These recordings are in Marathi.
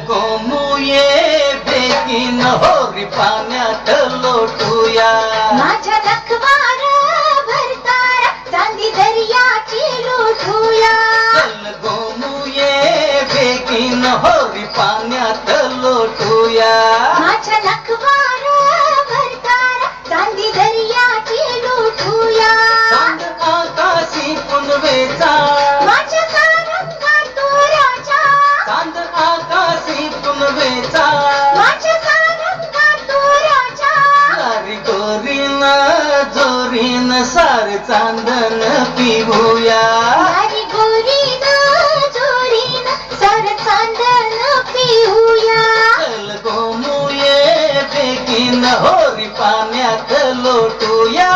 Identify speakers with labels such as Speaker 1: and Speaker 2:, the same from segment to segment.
Speaker 1: कोमुये बेगीन होरी पाण्यात लोटूया.
Speaker 2: माझ्या लखवार भरतार चांदी दर्याची लुटूया.
Speaker 1: चल गोमुये बेगीन होरी पाण्यात लोटूया.
Speaker 2: माझ्या लखवार भरतार चांदी दर्याची लुटूया.
Speaker 1: चांद आकाशी पुनवेचा
Speaker 2: माझ्या सारंगात राजा.
Speaker 1: चांद आकाशी पुनवेचा
Speaker 2: माझ्या सारंगात राजा.
Speaker 1: सारी गोरीन जोरीन सार चांदन पिऊया.
Speaker 2: सारी गोरीन जोरीन सार चांदन पिऊया.
Speaker 1: चल गोमुये बेगीन होरी पाण्यात लोटूया.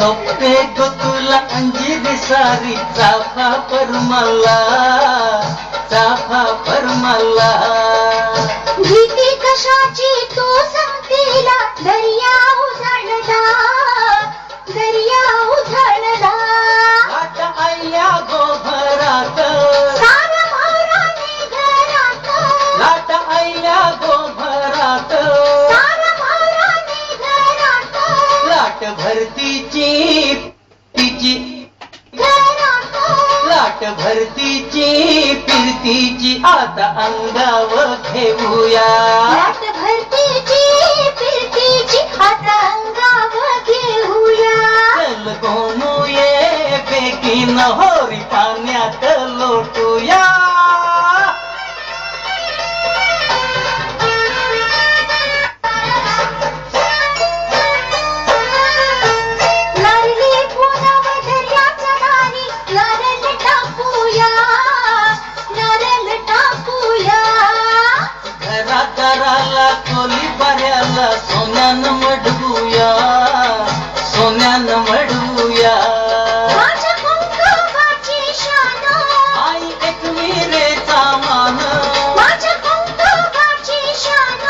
Speaker 1: सोपे गो तुला अंजीर सारी चाफा परमला चाफा परमला.
Speaker 2: भीती कशाची तू सांगतेला दर्या उधळला दर्या उधळला.
Speaker 1: लाट आल्या गोभरात
Speaker 2: सारा माराने घरात.
Speaker 1: लाट आल्या गोभरात
Speaker 2: सारा माराने घरात.
Speaker 1: लाट भरतीची तिची
Speaker 2: घरात.
Speaker 1: लाट भरतीची फिरतीची आता अंगावर घेऊया.
Speaker 2: लाट भरतीची फिरतीची आता अंगावर घेऊया.
Speaker 1: चल गोमुये बेगीन होरी पाण्यात लोटूया.
Speaker 2: नारळी पुनव दर्याच्या दारी नारळ टाकूया नारळ टाकूया.
Speaker 1: घरादाराला खोली बऱ्याला सोन्यानं मडवूया सोन्यानं मडवूया.
Speaker 2: माझ्या कुंकुमाची शान.
Speaker 1: आई एकविरेचा मान
Speaker 2: माझ्या कुंकुमाची शान.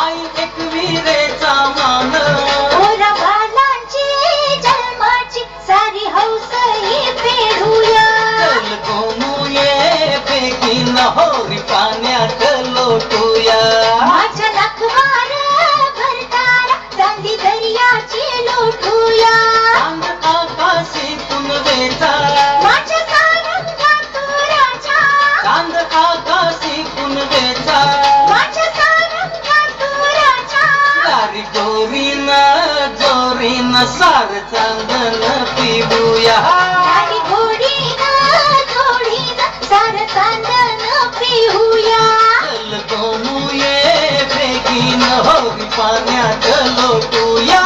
Speaker 1: आई एकविरेचा मान.
Speaker 2: ओरा बालांची जन्माची सारी हौस ही पेढूया.
Speaker 1: चल गोमुये बेगीन होरी पाण्यात लोटूया.
Speaker 2: माझ्या लखवार भरतार चांदी दर्याची लुटूया.
Speaker 1: चांद आकाशी पुनवेचा
Speaker 2: माझ्या सारंगात राजा.
Speaker 1: चांद आकाशी पुनवेचा
Speaker 2: माझ्या सारंगात राजा.
Speaker 1: सारी गोरीन जोरीन सार चांदन पिऊया.
Speaker 2: सारी गोडीन जोडीन सार चांदन पिऊया.
Speaker 1: चल गोमुये बेगीन होरी पाण्यात लोटूया.